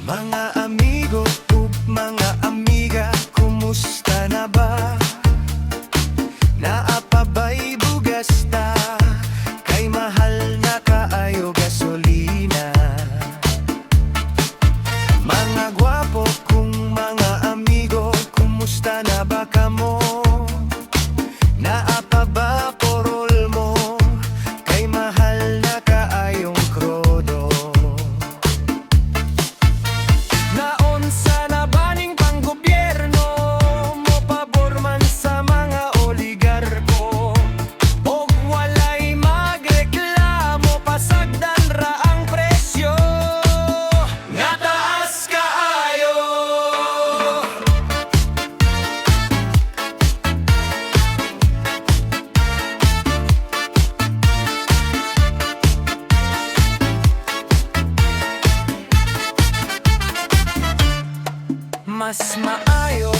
Mga amigo ug mga amiga, kumusta na ba? Naapabay bugas ta, kay mahal na kaayo gasolina. Mga gwapo kong mga amigo, kumusta na ba kamo? Naapaba porol mo, kay mahal na kaayong krodo. Naunsa na baning panggobyerno, mo pabor man sa mga oligarko. Og walay magreklamo, pasagdan ra ang presyo, nga taas kaayo. Mas maayo